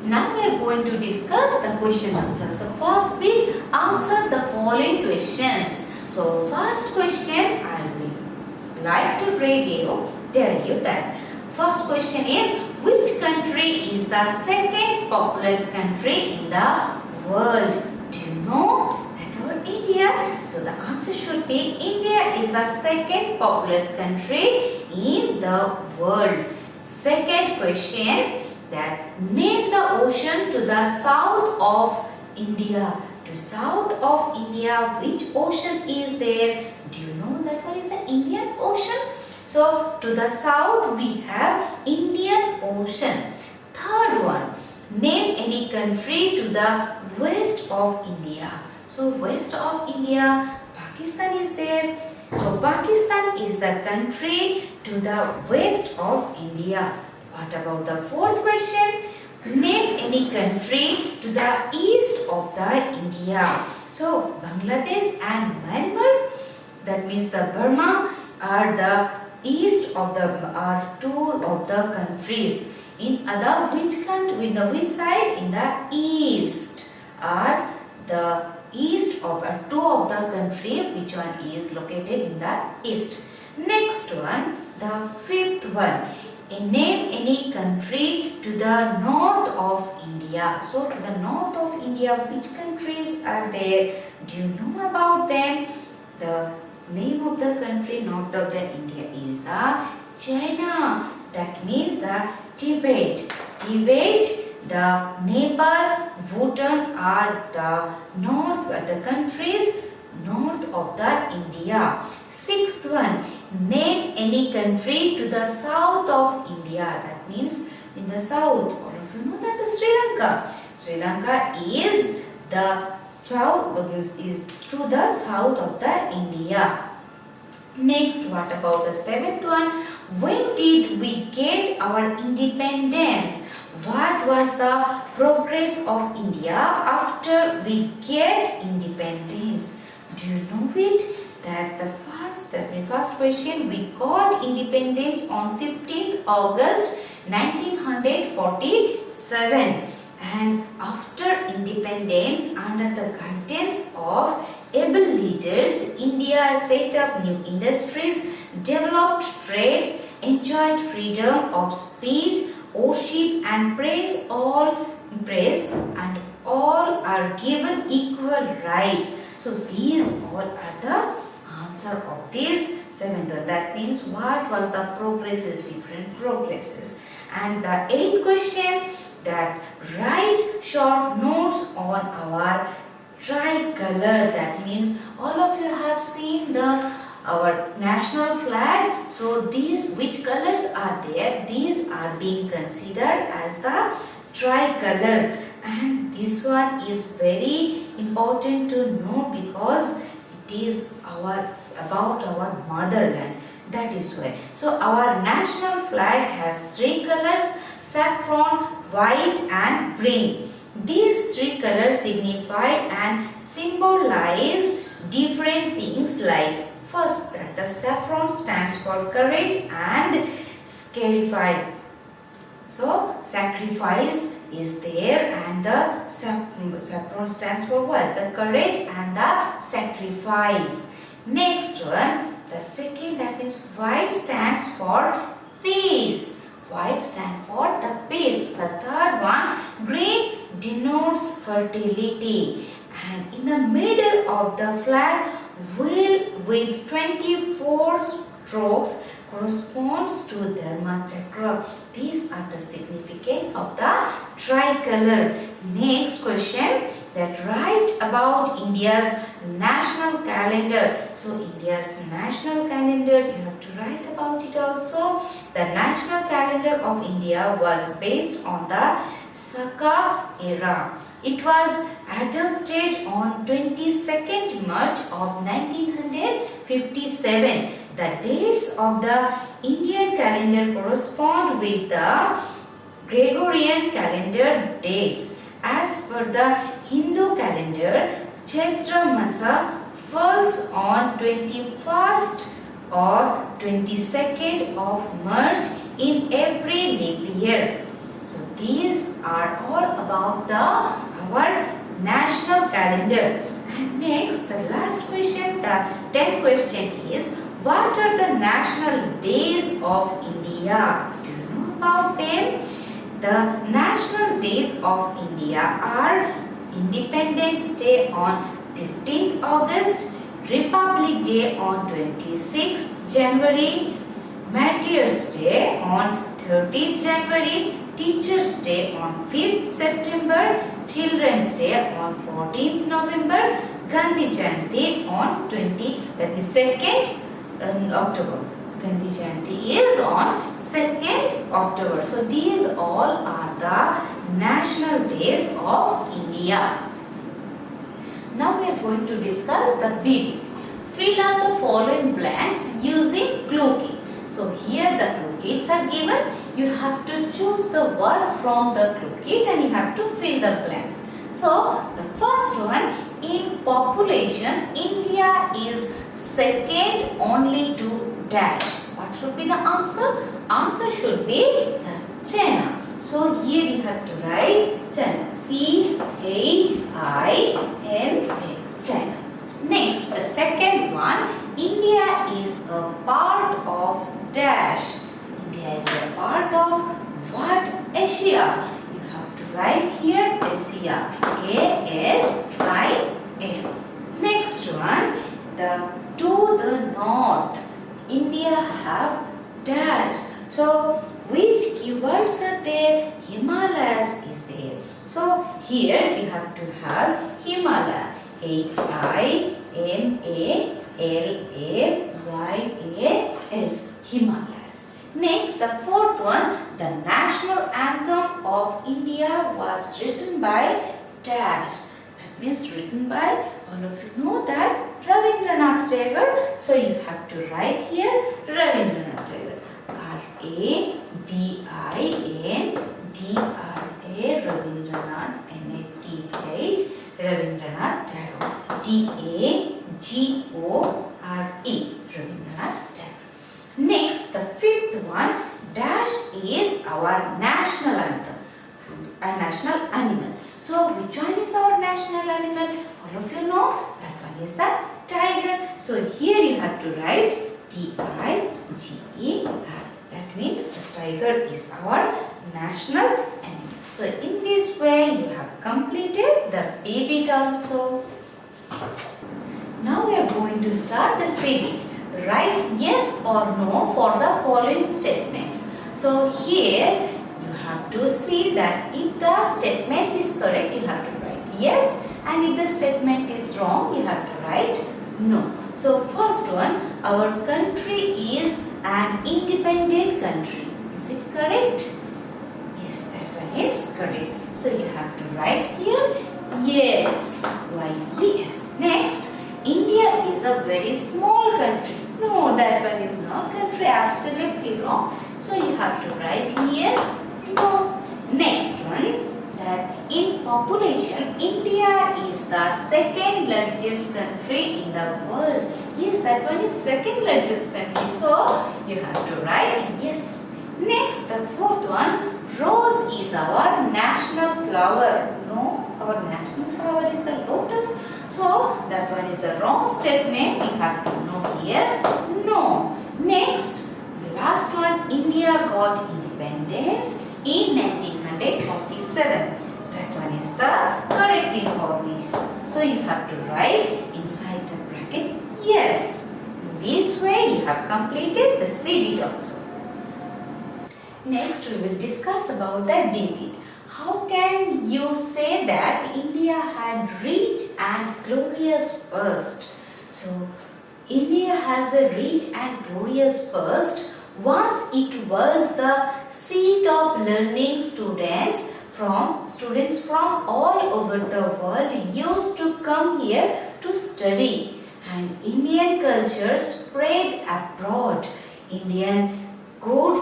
Now we are going to discuss the question answers. The first bit, answer the following questions. So first question I will like to tell you that first question is, which country is the second populous country in the world? Do you know that our India? So the answer should be India is the second populous country in the world. Second question, that name the ocean to the south of India. To south of India, which ocean is there? Do you know that one is the Indian Ocean? So to the south we have Indian Ocean. Third one, name any country to the west of India. So west of India, Pakistan is there. So Pakistan is the country to the west of India. What about the fourth question? Name any country to the east of the India. So Bangladesh and Myanmar, that means the Burma, are the east of are two of the countries. In other, which country, in the which side? In the east are the east of two of the country. Which one is located in the east? Next one, the fifth one. Name any country to the north of India. So to the north of India, which countries are there? Do you know about them? The name of the country north of the India is the China. That means the Tibet. The Nepal, Bhutan are the countries north of the India. Sixth one, name any country to the south of India. That means in the south, all of you know that the Sri Lanka. Sri Lanka is the south, is to the south of the India. Next, what about the seventh one? When did we get our independence? What was the progress of India after we get independence? Do you know it? That the first question, we got independence on 15th August 1947, and after independence, under the guidance of able leaders, India set up new industries, developed trades, enjoyed freedom of speech, worship and praise, and all are given equal rights. So these all are the answer of this seventh. That means what was the progresses, different progresses. And the eighth question, that write short notes on our tricolor. That means all of you have seen our national flag. So these, which colors are there? These are being considered as the tricolor. And this one is very important to know because it is about our motherland. That is why. So our national flag has three colors: saffron, white and green. These three colors signify and symbolize different things, like first, that the saffron stands for courage and sacrifice. So sacrifice is there, and the saffron stands for what? The courage and the sacrifice. Next one, the second, that means white stands for peace. White stands for the peace. The third one, green denotes fertility. And in the middle of the flag, wheel with 24 strokes corresponds to Dharma Chakra. These are the significance of the tricolor. Next question, that write about India's national calendar. So India's national calendar, you have to write about it also. The national calendar of India was based on the Saka era. It was adopted on 22nd March of 1957. The dates of the Indian calendar correspond with the Gregorian calendar dates. As per the Hindu calendar, Chaitra Masa falls on 21st or 22nd of March in every leap year. So these are all about our national calendar. And next, the last question, the 10th question is, what are the national days of India? Do you know about them? The national days of India are Independence Day on 15th August, Republic Day on 26th January, Martyrs Day on 30th January, Teachers Day on 5th September, Children's Day on 14th November, Gandhi Jayanti on 2nd October. Gandhi Jayanti is on 2nd October. So these all are the national days of India. Now we are going to discuss the BB. Fill up the following blanks using clue key. So here the clue kits are given. You have to choose the word from the clue kit and you have to fill the blanks. So the first one, in population, India is second only to dash. What should be the answer? Answer should be China. So here you have to write China. C-H-I-N-A. China. Next, the second one, India is a part of dash. India is a part of what? Asia. You have to write here Asia. A-S-I-A. Next one, to the north, India have dash. So which keywords are there? Himalayas is there. So here you have to have Himalaya. H-I-M-A-L-A-Y-A-S. Himalayas. Next, the fourth one, the national anthem of India was written by dash. That means written by, all of you know that, Rabindranath Tagore. So you have to write here Rabindranath Tagore. R-A-B-I-N-D-R-A, Rabindranath, N-A-T-H, Rabindranath Tagore. D-A-G-O-R-E, Rabindranath Tagore. Next, the fifth one, dash is our national anthem, a national animal. So which one is our national animal? All of you know that one is the tiger. So here you have to write T-I-G-E-R. That means the tiger is our national animal. So in this way you have completed the B bit also. Now we are going to start the C bit. Write yes or no for the following statements. So here you have to see that if the statement is correct, you have to write yes, and if the statement is wrong, you have to write no. So first one, our country is an independent country. Is it correct? Yes, that one is correct. So you have to write here yes. Why yes? Next, India is a very small country. No, that one is not country. Absolutely wrong. So you have to write here no. Next one, that in population, India is the second largest country in the world. Yes, that one is second largest country. So you have to write yes. Next, the fourth one, rose is our national flower. No, our national flower is the lotus. So that one is the wrong statement. You have to know here no. Next, the last one, India got independence in 1947. That one is the correct information. So you have to write inside the bracket yes. In this way you have completed the C bit also. Next we will discuss about the D bit. How can you say that India had rich and glorious past? So India has a rich and glorious past. Once it was the seat of learning. Students from all over the world used to come here to study, and Indian culture spread abroad. Indian goods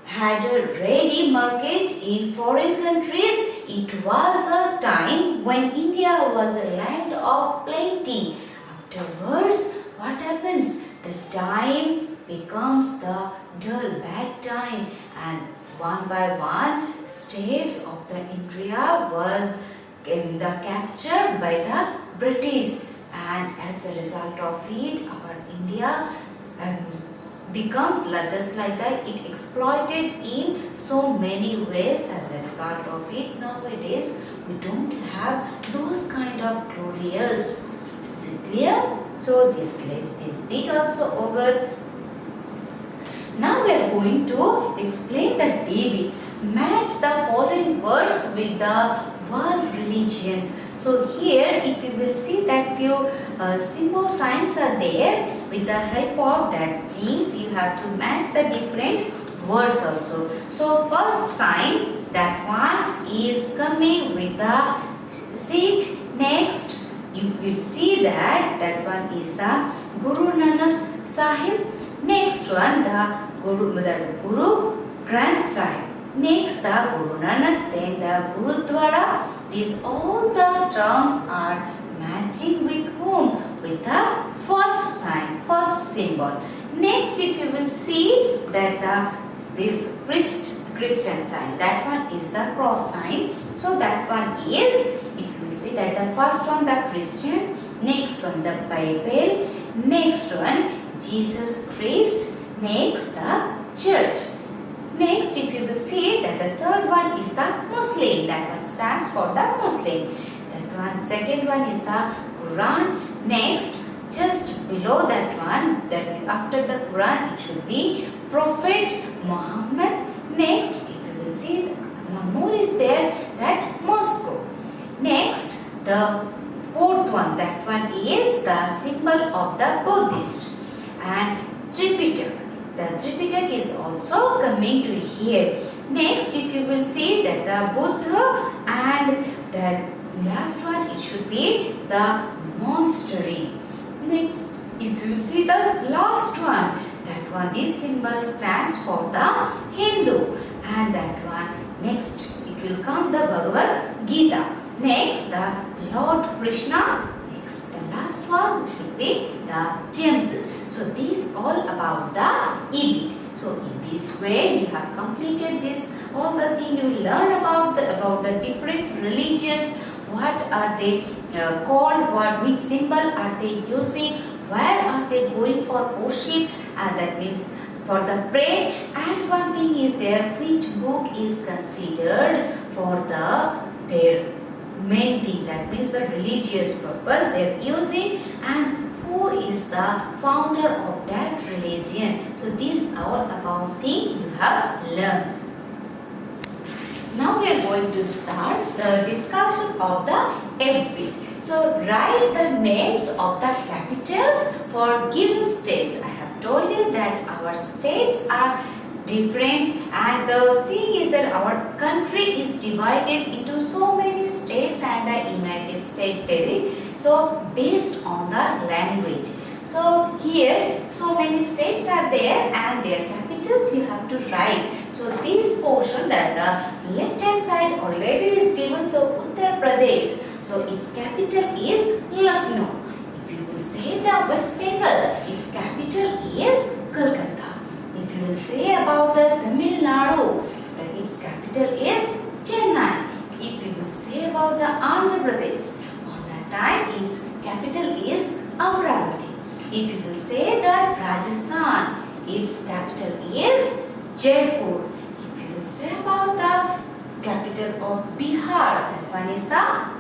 had a ready market in foreign countries. It was a time when India was a land of plenty. Afterwards, what happens? The time becomes the dull, bad time, and one by one states of the India was captured by the British, and as a result of it our India um, becomes just like that, it exploited in so many ways. As a result of it, nowadays we don't have those kind of glorious. Is it clear? So this bit also over. Now we are going to explain the day bit. Match the following words with the world religions. So here if you will see that few symbol signs are there, with the help of that things you have to match the different words also. So first sign, that one is coming with the Sikh. Next you will see that one is the Guru Nanak Sahib. Next one the Guru Granth Sahib. Next the Guru Nanak, then the Gurudwara. These all the terms are matching with whom? With the first sign, first symbol. Next if you will see that this Christian sign, that one is the cross sign. So that one is, if you will see that the first one the Christian, next one the Bible, next one Jesus Christ, next the church. Next if you will see that the third one is the Muslim, that one stands for the Muslim. That one, second one is the Quran. Next just below that one, that after the Quran it should be Prophet Muhammad. Next if you will see one more is there, that Moscow. Next the fourth one, that one is the symbol of the Buddhist, and Tripitaka. The Tripitaka is also coming to here. Next if you will see that the Buddha, and the last one it should be the monastery. Next if you will see the last one, that one this symbol stands for the Hindu, and that one next it will come the Bhagavad Gita. Next the Lord Krishna. Next the last one should be the temple. So these all about the EBIT. So in this way you have completed this, all the thing you learn about the different religions, what are they called, which symbol are they using, where are they going for worship, and that means for the pray. And one thing is there, which book is considered for their main thing, that means the religious purpose they are using, and who is the founder of that religion. So these are all about things you have learned. Now we are going to start the discussion of the FB. So write the names of the capitals for given states. I have told you that our states are different, and the thing is that our country is divided into so many states and the United States territory, so based on the language. So here so many states are there and their capitals you have to write. So this portion, that the left hand side already is given, so Uttar Pradesh, so its capital is Lucknow. If you will say the West Bengal, its capital is Kolkata. If you will say about the Tamil Nadu, its capital is Chennai. If you will say about the Andhra Pradesh, on that time its capital is Amaravati. If you will say that Rajasthan, its capital is Jaipur. If you will say about the capital of Bihar, that one is the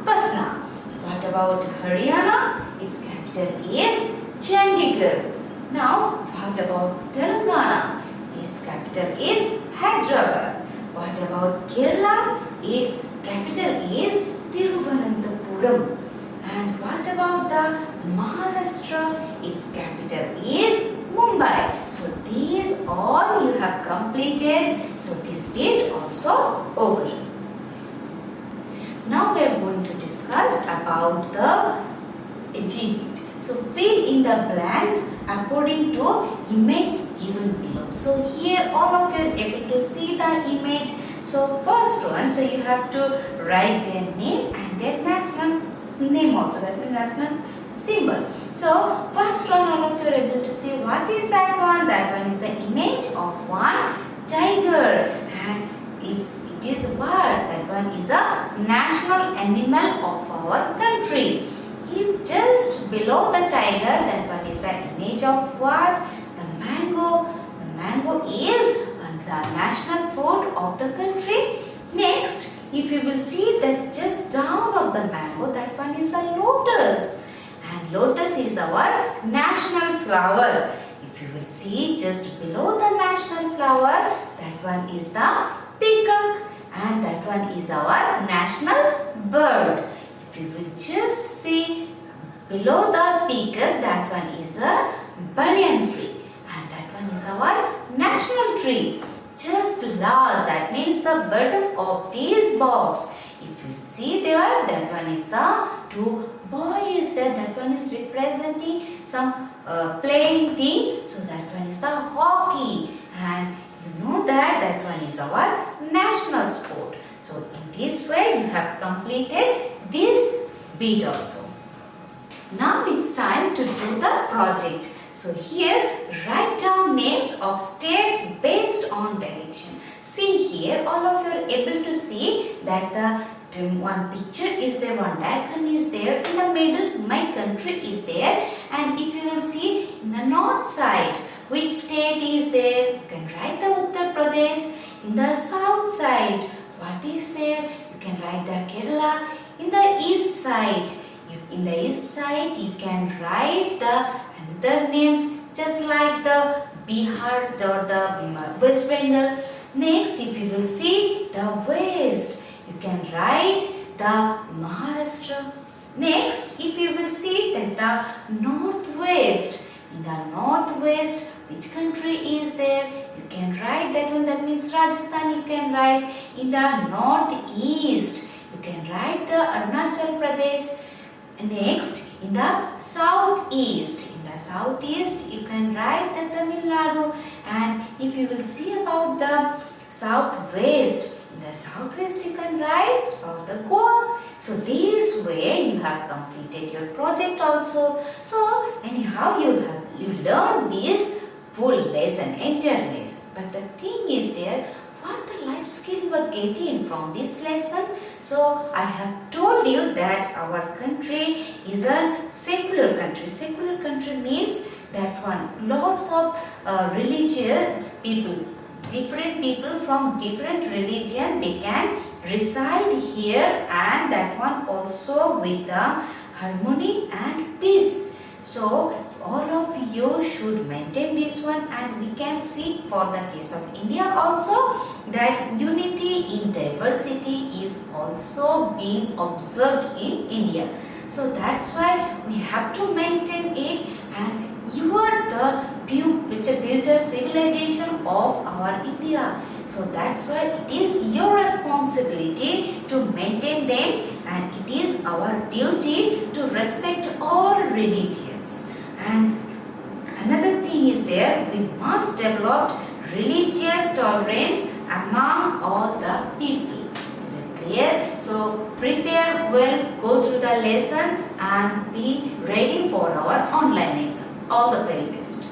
Patna. What about Haryana? Its capital is Chandigarh. Now, what about Telangana? Its capital is Hyderabad. What about Kerala? Its capital is Thiruvananthapuram. And what about the Maharashtra? Its capital is Mumbai. So these all you have completed. So this bit also over. Now we are going to discuss about the exhibit. So fill in the blanks according to image given below. So here all of you are able to see the image. So first one, so you have to write their name and their national name also, that means national symbol. So first one, all of you are able to see what is that one. That one is the image of one tiger, and one is a national animal of our country. If just below the tiger, that one is the image of what? The mango. The mango is the national fruit of the country. Next, if you will see that just down of the mango, that one is the lotus. And lotus is our national flower. If you will see just below the national flower, that one is the peacock. And that one is our national bird. If you will just see below the peacock, that one is a banyan tree. And that one is our national tree. Just last, that means the bottom of this box. If you see there, that one is the two boys there. That one is representing some playing thing. So that one is the hockey. And you know that that one is our national sport. So in this way, you have completed this bit also. Now it's time to do the project. So here, write down names of states based on direction. See here, all of you are able to see that the one picture is there, one diagram is there, in the middle my country is there, and if you will see in the north side, which state is there, you can write the Uttar Pradesh. In the south side, what is there, you can write the Kerala. In the east side, you can write the another names just like the Bihar or the West Bengal. Next, if you will see the west, you can write the Maharashtra. Next, if you will see that the northwest, in the northwest, which country is there? You can write that one, that means Rajasthan. You can write in the northeast, you can write the Arunachal Pradesh. Next, in the southeast, you can write the Tamil Nadu. And if you will see about the southwest, in the southwest you can write about the Goa. So this way you have completed your project also. So anyhow you learn this full lesson, entire lesson. But the thing is there, what the life skill you are getting from this lesson? So I have told you that our country is a secular country. Secular country means that one, lots of religious people, different people from different religion, they can reside here, and that one also with the harmony and peace. So all of you should maintain this one, and we can see for the case of India also that unity in diversity is also being observed in India. So that's why we have to maintain it, and you are the future civilization of our India. So that's why it is your responsibility to maintain them, and it is our duty to respect all religions. And another thing is there, we must develop religious tolerance among all the people. Is it clear? So prepare well, go through the lesson and be ready for our online exam. All the very best.